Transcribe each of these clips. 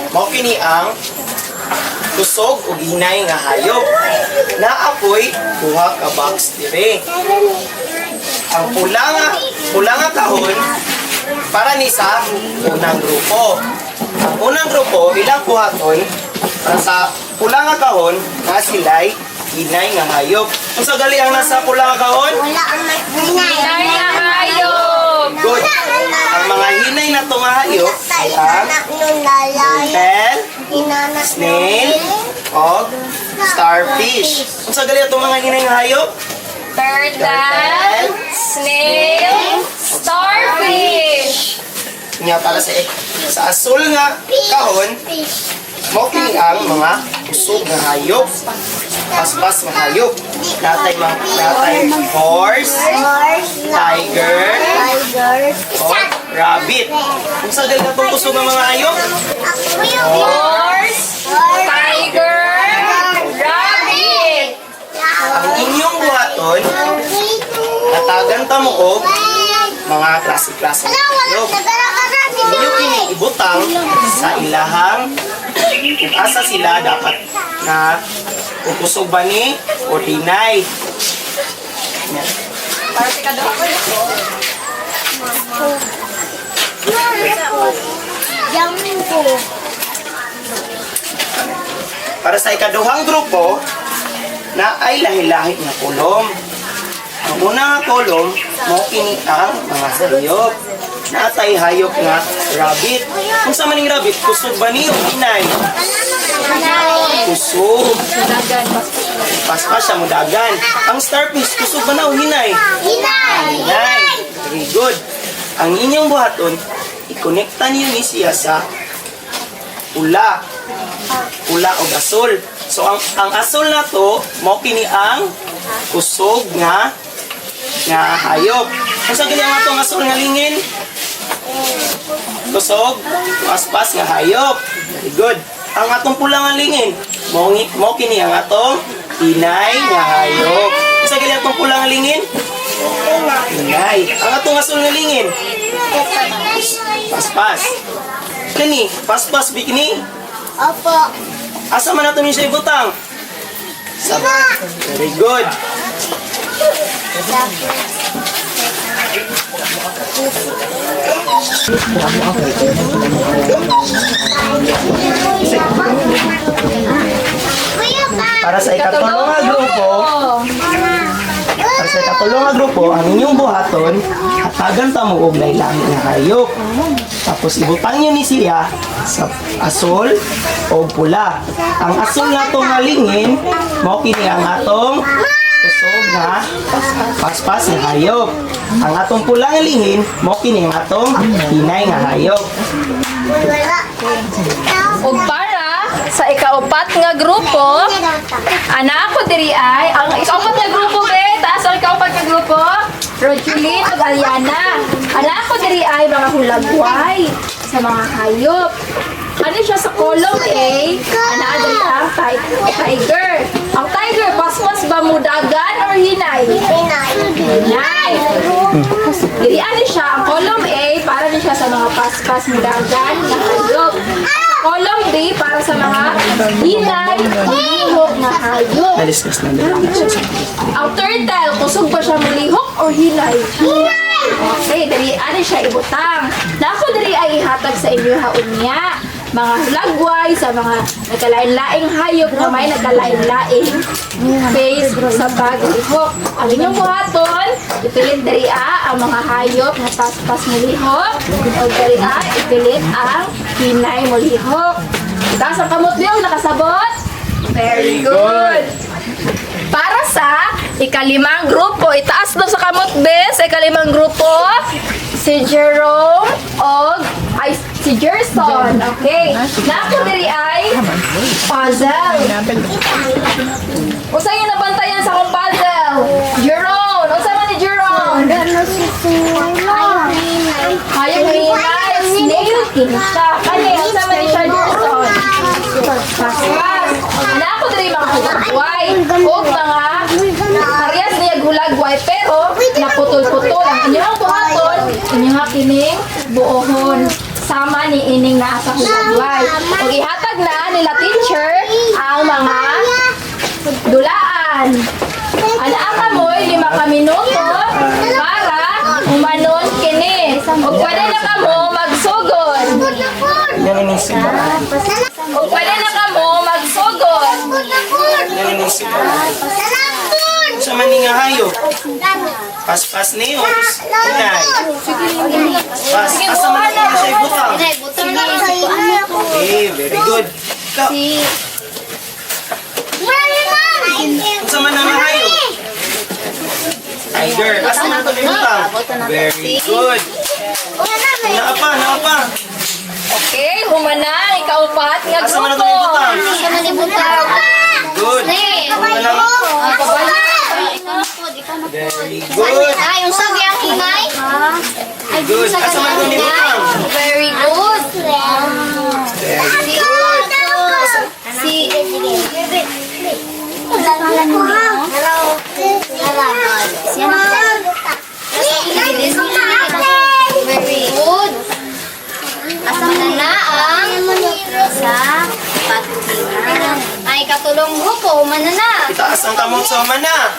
mao kini ang kusog ug hinay nga hayop. Naapoy duha ka box dire. Ang pula nga kahon para ni sa unang grupo. Ang unang grupo ilang buhaton para sa pula nga kahon na sila'y hinay nga hayop. Kung sa gali ang nasa pula nga kahon? Wala ang hinay nga hayop. Good. Ang mga hinay na itong hayop ay ang turtle, snail, o starfish. Kung sa gali itong mga hinay nga hayop? Turtle, snail, starfish. Nga para sa asul nga kahon, mao kini ang mga kusog nga hayop, paspas nga hayop. Natay horse, tiger, o rabbit. Kung sa gali itong kusog nga mga hayop? Horse, tiger, rabbit. Ang inyong buhaton, natagan ta mo og mga klase-klase ng hayop. Inyo kini ibutang sa ilahang kung asa sila dapat na pukusog ba ni o hinay. Para sa ikaduhang grupo na ay lahi-lahi nga kolom. Ang unang kolom mo kini ang mga hayop. Natay hayop nga rabbit. Kung sa maning rabbit, kusog ba niyo hinay? Kusog. Paspas siya mudagan. Ang starfish, kusog ba na o hinay? Hinay. Very good. Ang inyong buhaton, ikonekta niyo ni siya sa pula. Pula o asol. So ang asol na to, mo kini ang kusog nga hayop. Kung sa ganyan nga itong asol nga lingin? Kusog, paspas nga hayop. Very good. Ang atong pula nga lingin, mo kini ang atong hinay nga hayop. Kung sa ganyan itong pula nga lingin? Hinay. Ang atong asol nga lingin? Paspas. Kani, paspas bikini? Opo. Asa man nato ni siya ibutang? Very good. Para sa ikatulong nga grupo, ang inyong buhaton, hatagan ta mo og lahi-lahi nga hayop. Tapos ibutang niyo ni siya sa asol o pula. Ang asol na to nga lingin, mao kini ang atong kusog nga paspas nga hayop. Ang atong pula nga lingin, mao kini ang atong hinay nga hayop. Ug para sa ikaupat nga grupo, ana ako diri ay ang ikaupat nga grupo taas ang ikaupat nga grupo, Rojuline ug Aliana. Ana ako diri ay mga hulagway sa mga hayop. Ano siya sa column A, ana diri ang tiger. Ang tiger, paspas ba mudagan or hinay? Hinay. Diri ani siya, ang column A, para din siya sa mga paspas mudagan na hayop. Column B, para sa mga hinay, lihok na hayop. Na-discuss na nila. Ang turtle, kusog ba siya mulihok or hinay? Okay, dali ani siya ibutang. Na ako dali ay ihatag sa inyo haunya. Mga hulagway sa mga nagkalain-laing hayop na may nagkalain-laing face sa paglihok. Ang inyong buhaton, ipilit dali ang mga hayop na paspas mulihok. O dali ipilit ang hinay mulihok. Itaas ang kamot niyo, nakasabot? Very good! Para sa ikalimang grupo, itaas daw sa kamot bes, sa ikalimang grupo, si Jerome o si Gerson. Okay. Naku diri ay puzzle. Usa yung nabantayan sa akong puzzle? Jerome. Usa man ni Jerome? Hayop hinay. Snail king siya. Kani, usa man ni siya Gerson? Paspas. Naku diri mga hulagway. O mga parehas niya hulagway pero naputol-putol. Ang inyong buhaton, inyong kining buohon. sama ni ining naa sa hulagway. Ug ihatag na nila teacher ang mga dulaan. Anaa ka mo 5 ka minuto para umanon kini. Ug pwede na ka mo magsugod. Yan ang isipan. Ug pwede na ka mo magsugod. Yan ang isipan. Sa maninga hayo. Pas-pas niyo. Hinay. Pas. Asa man niyo siya ibutang. Okay, very good. Ikaw. Sa man ang hayo. Tiger. Asa man ito ibutang. Very good. Naapa. Okay, humanang ikaupat nga Asa man ito grupo. ibutang. Good. Humanang. Very good. Yung sabi ang ingay. Good. Asa man ito ibutang. Very good. Very good. Si Very good. Asam na ang sa patungan. Ay katulong grupo, manana. Itaas ang kamong sa mana.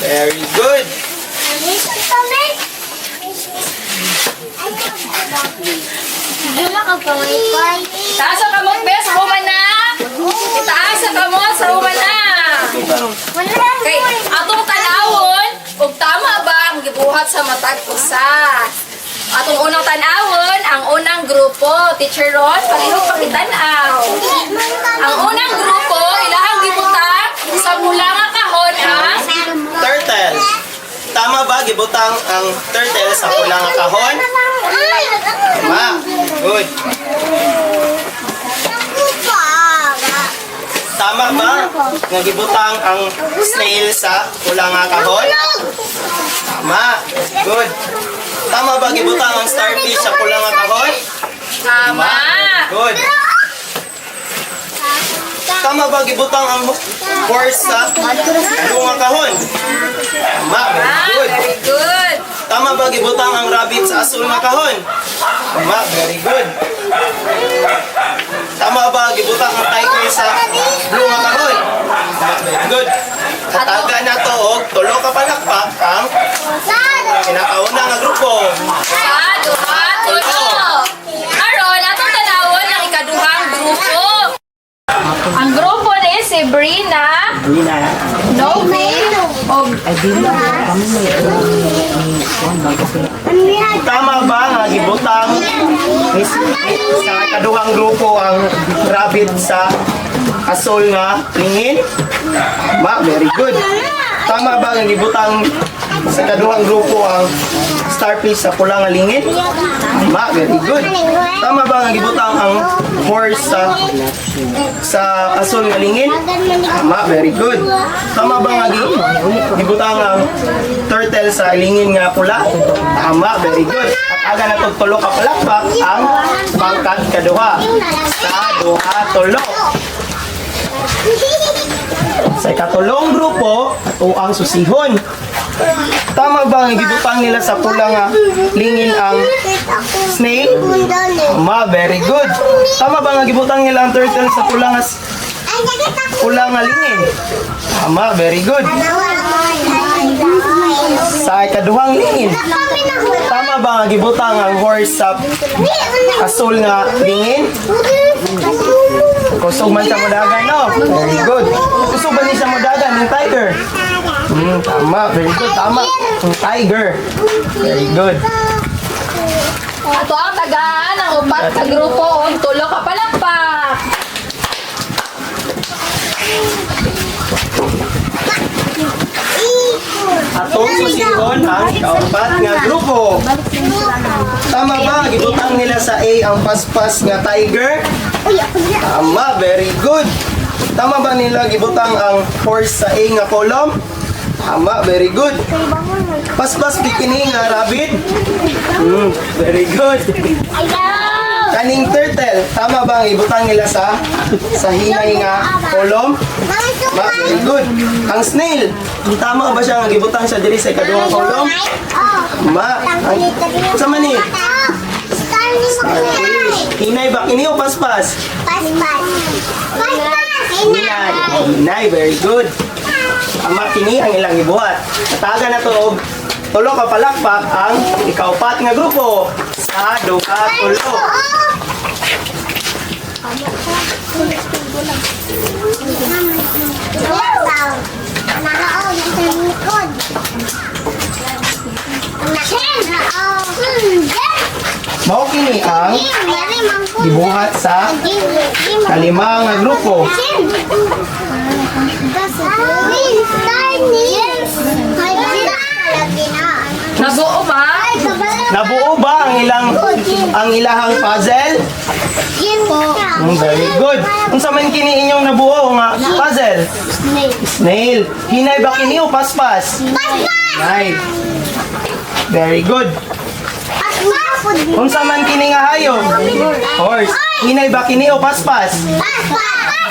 Very good. Dula ka pa wifi. Taas ang kamot, bes, humana. Taas ang kamot sa humana. Okay, atong tanawon, ug tama ba ang gibuhat sa matag usa? Atong unang tanawon, ang unang grupo, Teacher Ron, palihog pakitanaw. Ang unang grupo, ilahang gibutang sa mula nga kahon ang Turtle. Tama ba gibutang ang turtle sa pula nga kahon? Tama. Good. Tama ba nga gibutang ang snail sa pula nga kahon? Tama. Good. Tama ba gibutang ang starfish sa pula nga kahon? tama. Good. Tama ba gibutang ang horse sa bunga kahon? Tama. Very good. Very good. Tama ba gibutang ang rabbit sa asul nga kahon? Tama. Very good. Tama ba gibutang ang tiger sa blue nga kahon? Tama. Very good. Kataga na to og tulo ka palakpak ang kinakauna nga grupo. Duha, tulo. Aron, atong tanawon ang ikaduhang grupo. Ang grupo ni si Brina, Novi, o Tama ba nga gibutang sa kaduhang grupo ang rabbit sa asol nga lingin? Ma, very good. Tama ba nga gibutang sa kaduhang grupo ang starfish sa pula nga lingin? Ma, very good. Tama ba nga gibutang ang horse sa asol nga lingin? Tama, very good. Tama ba nga gibutang ang turtle sa lingin nga pula? Tama, very good. At aga na tong tulo ka palakpak ang pangkat kaduha. Sa duha tulo. Sa ikatulong grupo, ato ang susihon. Tama ba nga gibutang nila sa pula nga lingin ang snail? Tama, very good. Tama ba nga gibutang nila ang turtle sa pula nga lingin? Tama, very good. Sa ikaduhang lingin, tama ba nga gibutang ang horse sa asul nga lingin? Kusog man sa mudagan, no? Very good. Kusog ba ni sa mudagan ng tiger? Tama, very good. Tama. Yung tiger. Very good. ato ang tagaan ang upat ka grupo o tulo ka palakpak. Atong susihon ang kaupat nga grupo. Tama ba? Gibutang nila sa A ang paspas nga tiger? Tama, very good. Tama ba nila gibutang ang horse sa A nga column? Tama, very good. Paspas bikini nga rabbit? Very good. Ayaw! Kaning turtle, tama ba ang ibutang nila sa hinay nga kolom? Very good. Ang snail, tama ba siya ang ibutang sa diri sa ikaduhang kolom? Sa mani? Starfish. Hinay ba kini o paspas? Hinay, very good. Tama kini ang ilang ibuhat. Nataga na to og tulo ka palakpak ang ikaupat nga grupo sa duha tulo. Mao kini ang gibuhat sa kalima nga grupo. Nabuo ba? Nabuo ba ang ilahang puzzle? Very good. Unsa man kini inyong nabuo nga puzzle? Snail. Hinay ba kini o paspas? Hinay. Very good. Unsa man kini nga hayop? Horse. Hinay ba kini o paspas?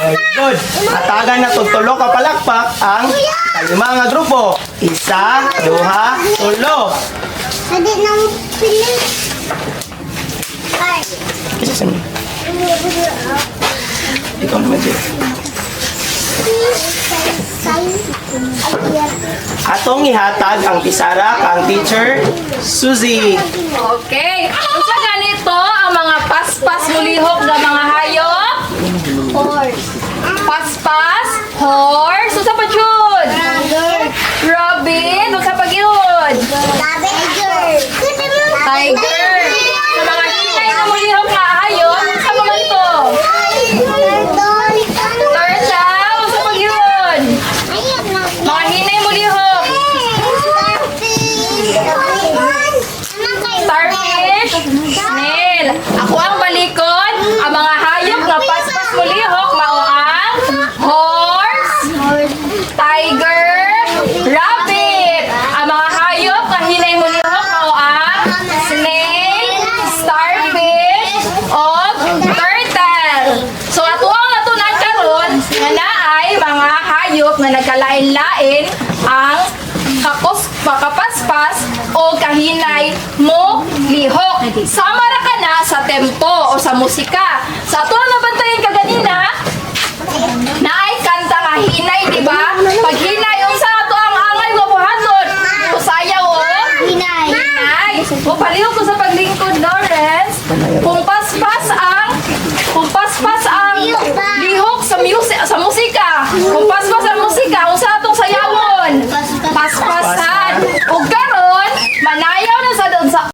Very good. Atagan na to tulo ka palakpak ang kalima nga grupo. Isa, duha, tulo. Hindi nang pilit. Isa sa ikaw naman dyan. Atong ihatag ang pisarak ang teacher Suzy. Okay. Unsa ganito ang mga paspas mulihok nga mga hayop? Paspas, horse, unsa pa jud? Robin, unsa pa gyud? Tiger. Sa mga hinay nga mulihok nga hayop, unsa pa man to? Turtle, unsa pa gyud? Mga hinay mulihok. Starfish, snail. Ako ang balikod. Ang mga hayop nga paspas mulihok mao ang horse, tiger, rabbit. Ang mga hayop nga hinay mulihok mao ang snail, starfish, o turtle. So ato ang atunan karon nga naay mga hayop nga nagkalain-lain ang makapaspas o kahinay mo lihok. Sama ra ka na sa tempo o sa musika. Sa ato ang nabantayan ka ganina, naay kanta nga hinay, di ba? Pag hinay